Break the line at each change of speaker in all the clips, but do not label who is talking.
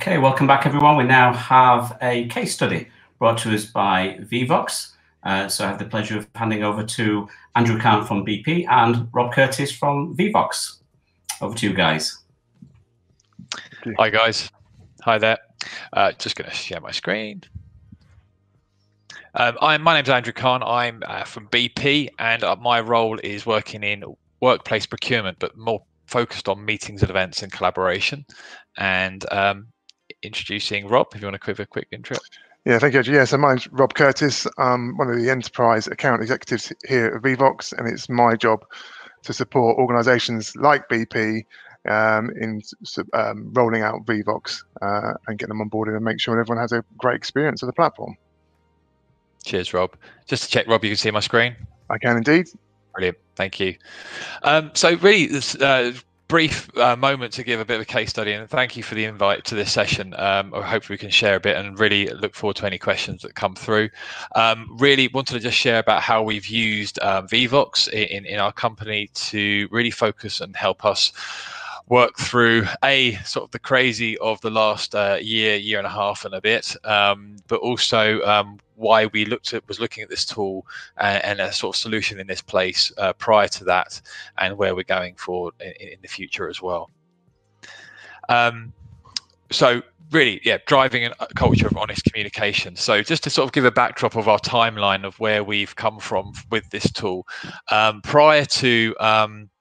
Okay, welcome back everyone. We now have a case study brought to us by Vevox. So I have the pleasure of handing over to Andrew Carne from BP and Rob Curtis from Vevox. Over to you guys.
Hi guys. Hi there. Just going to share my screen. My name's Andrew Carne. I'm from BP, and my role is working in workplace procurement, but more focused on meetings and events and collaboration. And introducing Rob, if you want to give a quick intro.
Yeah, thank you. Yeah, so my name's Rob Curtis. I'm one of the enterprise account executives here at Vevox, and it's my job to support organisations like BP in rolling out Vevox and getting them on board and make sure everyone has a great experience of the platform.
Cheers, Rob. Just to check, Rob, you can see my screen?
I can indeed.
Brilliant, thank you. So really, this brief moment to give a bit of a case study, and thank you for the invite to this session. Hopefully we can share a bit and really look forward to any questions that come through. Really wanted to just share about how we've used Vevox in our company to really focus and help us work through sort of the crazy of the last year and a half and a bit, but also why we was looking at this tool and a sort of solution in this place prior to that, and where we're going forward in the future as well. So really, yeah, driving a culture of honest communication. So just to sort of give a backdrop of our timeline of where we've come from with this tool, prior to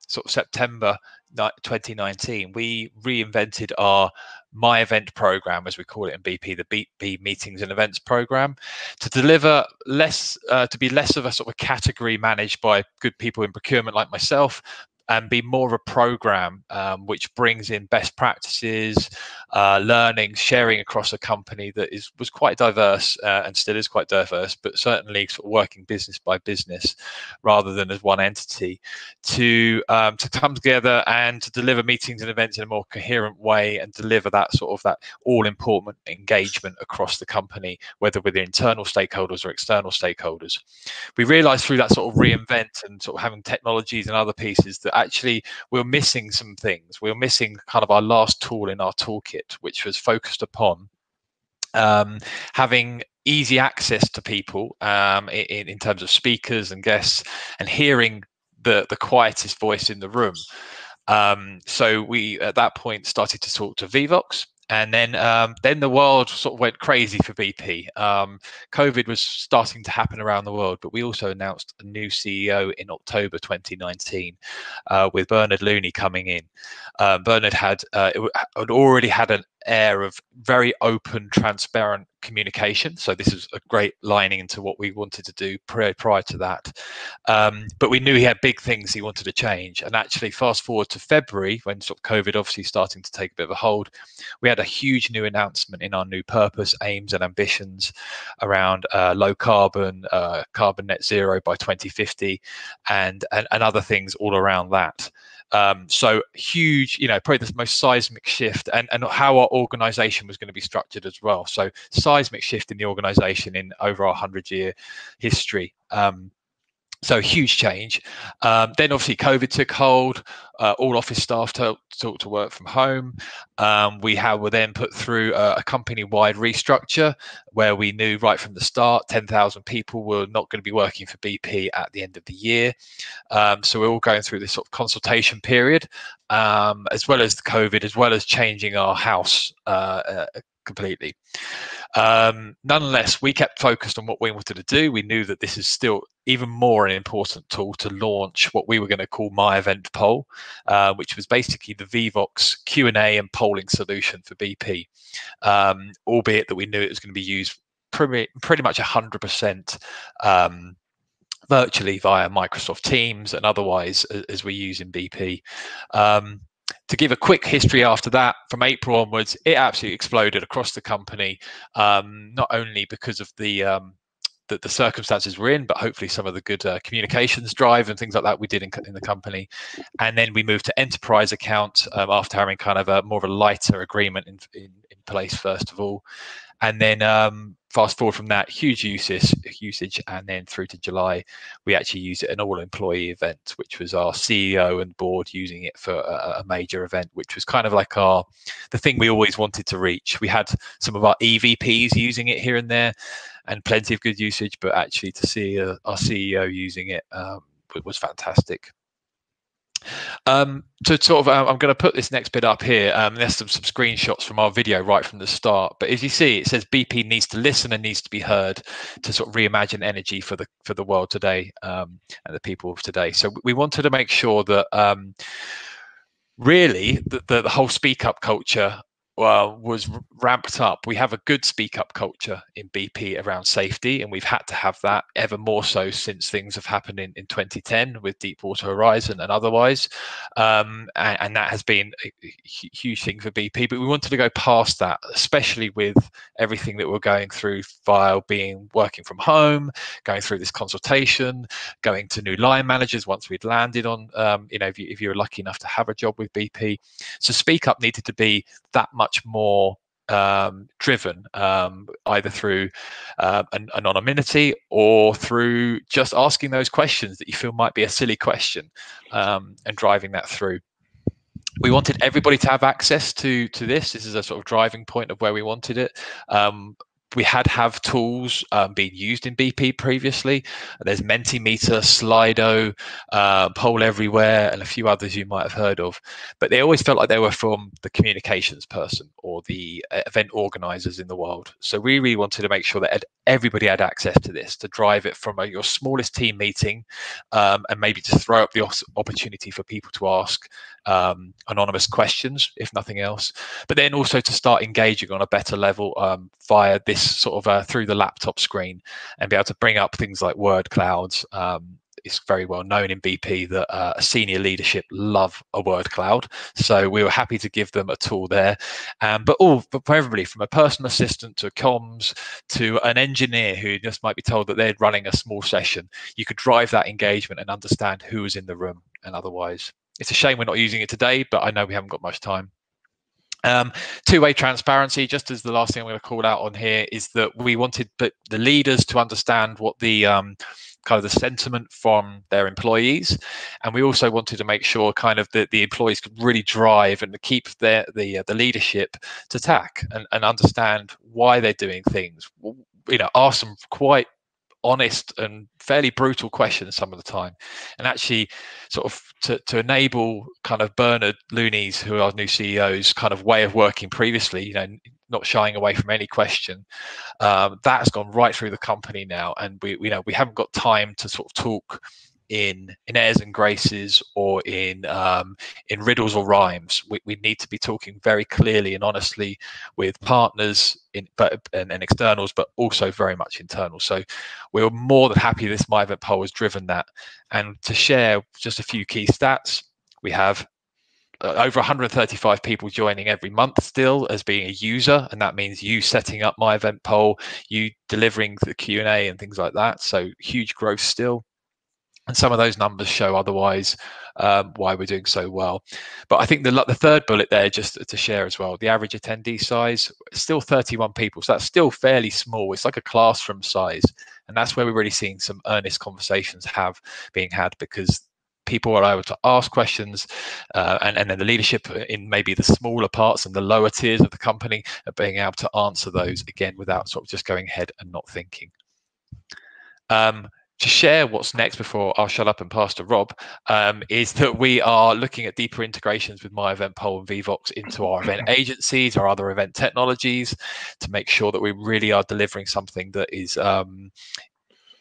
sort of September 2019, we reinvented our My Event program, as we call it in BP, the BP Meetings and Events program, to deliver to be less of a sort of category managed by good people in procurement like myself, and be more of a program which brings in best practices, learning, sharing across a company that was quite diverse and still is quite diverse, but certainly sort of working business by business rather than as one entity, to come together and to deliver meetings and events in a more coherent way and deliver that sort of that all-important engagement across the company, whether with internal stakeholders or external stakeholders. We realized through that sort of reinvent and sort of having technologies and other pieces that actually we're missing some things. We're missing kind of our last tool in our toolkit, which was focused upon having easy access to people in terms of speakers and guests, and hearing the quietest voice in the room. So we at that point started to talk to Vevox. And then the world sort of went crazy for BP. COVID was starting to happen around the world, but we also announced a new CEO in October 2019 with Bernard Looney coming in. Bernard had already had an air of very open, transparent communication. So this is a great lining into what we wanted to do prior to that. But we knew he had big things he wanted to change. And actually, fast forward to February, when sort of COVID obviously starting to take a bit of a hold, we had a huge new announcement in our new purpose, aims and ambitions around low carbon, carbon net zero by 2050, and other things all around that. So huge, probably the most seismic shift, and how our organization was going to be structured as well. So seismic shift in the organization in over our 100-year history. So huge change. Then obviously COVID took hold. All office staff to work from home. We were then put through a company-wide restructure where we knew right from the start 10,000 people were not going to be working for BP at the end of the year. So we're all going through this sort of consultation period, as well as the COVID, as well as changing our house completely. Nonetheless, we kept focused on what we wanted to do. We knew that this is still even more an important tool to launch what we were going to call My Event Poll, which was basically the Vevox Q&A and polling solution for BP, albeit that we knew it was going to be used pretty much 100% virtually via Microsoft Teams and otherwise as we use in BP. To give a quick history after that, from April onwards, it absolutely exploded across the company, not only because of the circumstances we're in, but hopefully some of the good communications drive and things like that we did in the company. And then we moved to enterprise account after having kind of more of a lighter agreement in place first of all. And then fast forward from that, huge usage, and then through to July, we actually used it at an all-employee event, which was our CEO and board using it for a major event, which was kind of like the thing we always wanted to reach. We had some of our EVPs using it here and there, and plenty of good usage, but actually to see our CEO using it was fantastic. So sort of, I'm going to put this next bit up here. There's some screenshots from our video right from the start. But as you see, it says BP needs to listen and needs to be heard to sort of reimagine energy for the world today and the people of today. So we wanted to make sure that really the whole speak up culture was ramped up. We have a good speak up culture in BP around safety, and we've had to have that ever more so since things have happened in 2010 with Deepwater Horizon and otherwise, and that has been a huge thing for BP. But we wanted to go past that, especially with everything that we're going through via working from home, going through this consultation, going to new line managers once we'd landed on, if you were lucky enough to have a job with BP. So speak up needed to be that much more driven, either through anonymity or through just asking those questions that you feel might be a silly question, and driving that through. We wanted everybody to have access to this. This is a sort of driving point of where we wanted it. We have tools being used in BP previously. There's Mentimeter, Slido, Poll Everywhere, and a few others you might have heard of. But they always felt like they were from the communications person or the event organizers in the world. So we really wanted to make sure that everybody had access to this, to drive it from your smallest team meeting, and maybe just throw up the opportunity for people to ask anonymous questions, if nothing else, but then also to start engaging on a better level via this sort of through the laptop screen, and be able to bring up things like word clouds. It's very well known in BP that senior leadership love a word cloud, so we were happy to give them a tool there. But for everybody, from a personal assistant to comms to an engineer who just might be told that they're running a small session, you could drive that engagement and understand who was in the room and otherwise. It's a shame we're not using it today, but I know we haven't got much time. Two-way transparency, just as the last thing I'm going to call out on here, is that we wanted the leaders to understand what the kind of the sentiment from their employees, and we also wanted to make sure kind of that the employees could really drive and to keep the leadership to tack and understand why they're doing things. Ask them quite honest and fairly brutal questions some of the time, and actually sort of to enable kind of Bernard Looney's, who are our new CEO's kind of way of working previously, not shying away from any question. That has gone right through the company now, and we haven't got time to sort of talk in airs and graces or in riddles or rhymes. We need to be talking very clearly and honestly with partners and externals, but also very much internal. So we were more than happy this My Event poll has driven that. And to share just a few key stats, we have over 135 people joining every month still as being a user, and that means you setting up My Event poll, you delivering the Q&A and things like that. So huge growth still. And some of those numbers show otherwise why we're doing so well. But I think the third bullet there, just to share as well, the average attendee size is still 31 people. So that's still fairly small. It's like a classroom size. And that's where we're really seeing some earnest conversations being had, because people are able to ask questions, and then the leadership in maybe the smaller parts and the lower tiers of the company are being able to answer those again without sort of just going ahead and not thinking. To share what's next before I'll shut up and pass to Rob, is that we are looking at deeper integrations with My Event Poll and Vevox into our event agencies, our other event technologies, to make sure that we really are delivering something that is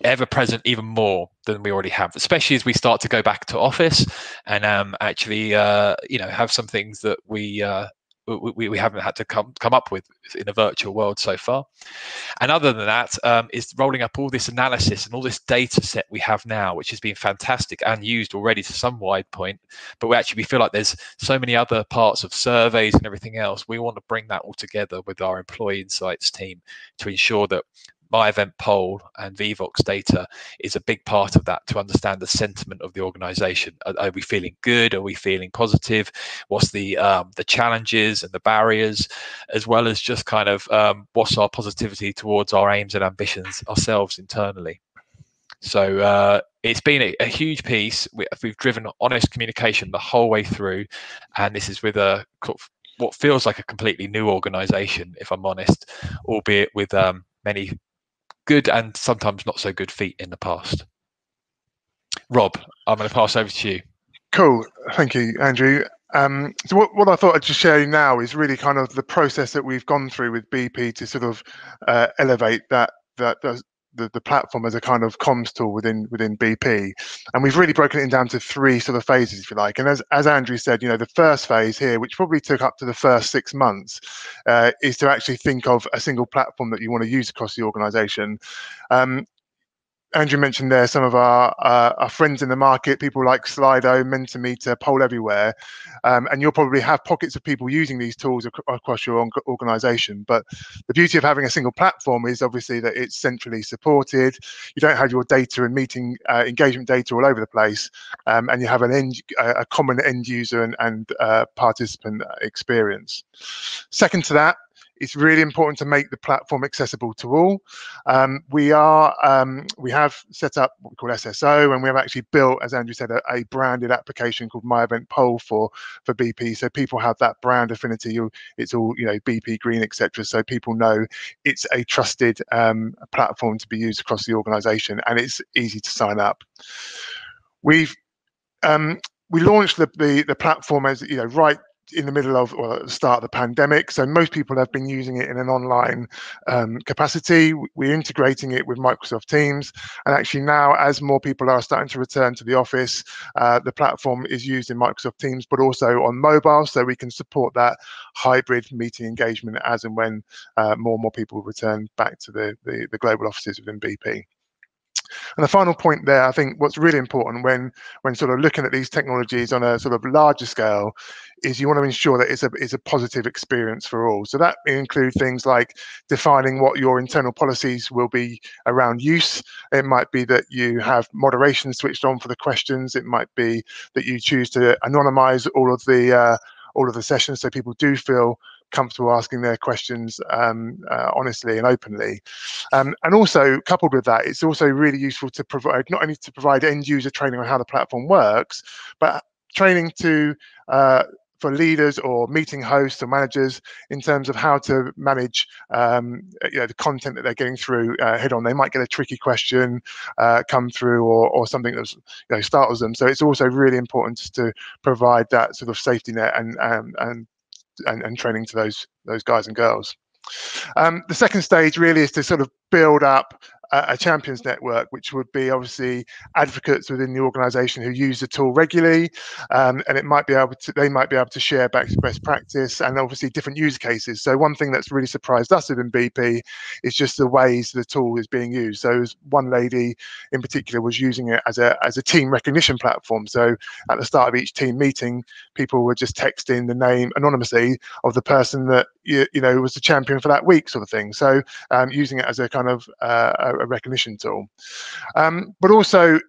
ever present even more than we already have, especially as we start to go back to office and actually have some things that we haven't had to come up with in a virtual world so far. And other than that, is rolling up all this analysis and all this data set we have now, which has been fantastic and used already to some wide point. But we feel like there's so many other parts of surveys and everything else. We want to bring that all together with our employee insights team to ensure that my event poll and Vevox data is a big part of that, to understand the sentiment of the organization. Are we feeling good? Are we feeling positive? What's the challenges and the barriers, as well as just kind of what's our positivity towards our aims and ambitions ourselves internally. So it's been a huge piece. We've driven honest communication the whole way through, and this is with what feels like a completely new organization, if I'm honest, albeit with many good and sometimes not so good feet in the past. Rob, I'm going to pass over to you.
Cool. Thank you, Andrew. So what I thought I'd just share now is really kind of the process that we've gone through with BP to sort of elevate the platform as a kind of comms tool within BP, and we've really broken it down to 3 sort of phases, if you like. And as Andrew said, you know, the first phase here, which probably took up to the first 6 months, is to actually think of a single platform that you want to use across the organisation. Andrew mentioned there some of our friends in the market, people like Slido, Mentimeter, Poll Everywhere, and you'll probably have pockets of people using these tools across your organisation. But the beauty of having a single platform is obviously that it's centrally supported. You don't have your data and meeting engagement data all over the place, and you have a common end user and participant experience. Second to that, it's really important to make the platform accessible to all. We have set up what we call SSO, and we have actually built, as Andrew said, a branded application called My Event Poll for BP. So people have that brand affinity. It's all, you know, BP green, etc. So people know it's a trusted platform to be used across the organisation, and it's easy to sign up. We launched the platform, as you know, right in the middle of, or at the start of the pandemic. So most people have been using it in an online capacity. We're integrating it with Microsoft Teams. And actually now, as more people are starting to return to the office, the platform is used in Microsoft Teams, but also on mobile. So we can support that hybrid meeting engagement as and when more and more people return back to the global offices within BP. And the final point there, I think what's really important when sort of looking at these technologies on a sort of larger scale is you want to ensure that it's a positive experience for all. So that includes things like defining what your internal policies will be around use. It might be that you have moderation switched on for the questions. It might be that you choose to anonymize all of the sessions, so people do feel comfortable asking their questions honestly and openly. And also, coupled with that, it's also really useful to provide, not only to provide end user training on how the platform works, but training for leaders or meeting hosts or managers in terms of how to manage the content that they're getting through head on. They might get a tricky question come through, or something that startles them. So it's also really important to provide that sort of safety net and training to those guys and girls. The second stage really is to sort of build up a champions network, which would be obviously advocates within the organisation who use the tool regularly, and they might be able to share best practice and obviously different use cases. So one thing that's really surprised us within BP is just the ways the tool is being used. So one lady in particular was using it as a team recognition platform. So at the start of each team meeting, people were just texting the name anonymously of the person that was the champion for that week, sort of thing. So using it as a kind of a recognition tool, but also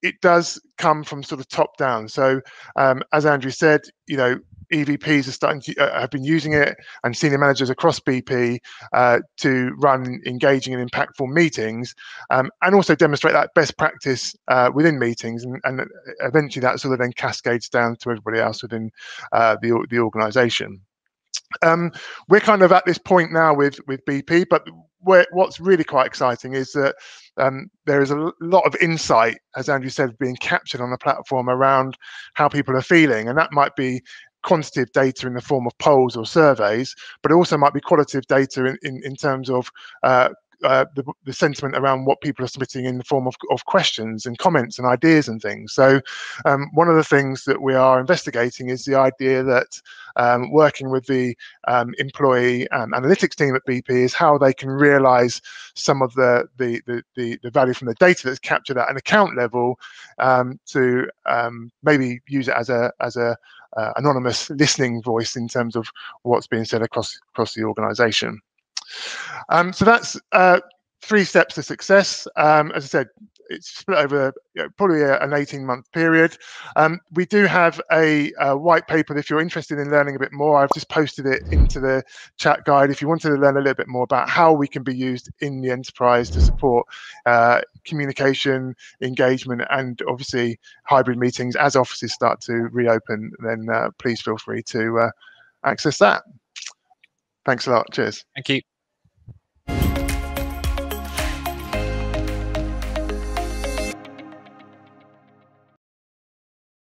it does come from sort of top down. So as Andrew said, EVPs are starting to have been using it, and senior managers across BP to run engaging and impactful meetings, and also demonstrate that best practice within meetings, and eventually that sort of then cascades down to everybody else within the organisation. We're kind of at this point now with BP, but what's really quite exciting is that there is a lot of insight, as Andrew said, being captured on the platform around how people are feeling, and that might be quantitative data in the form of polls or surveys, but it also might be qualitative data in terms of the sentiment around what people are submitting in the form of questions and comments and ideas and things. So one of the things that we are investigating is the idea that working with the employee analytics team at BP is how they can realize some of the value from the data that's captured at an account level to maybe use it as a anonymous listening voice in terms of what's being said across the organization. So that's 3 steps to success. As I said, it's split over probably an 18-month period. We do have a white paper. If you're interested in learning a bit more, I've just posted it into the chat guide. If you wanted to learn a little bit more about how we can be used in the enterprise to support communication, engagement, and obviously hybrid meetings as offices start to reopen, then please feel free to access that. Thanks a lot. Cheers.
Thank you.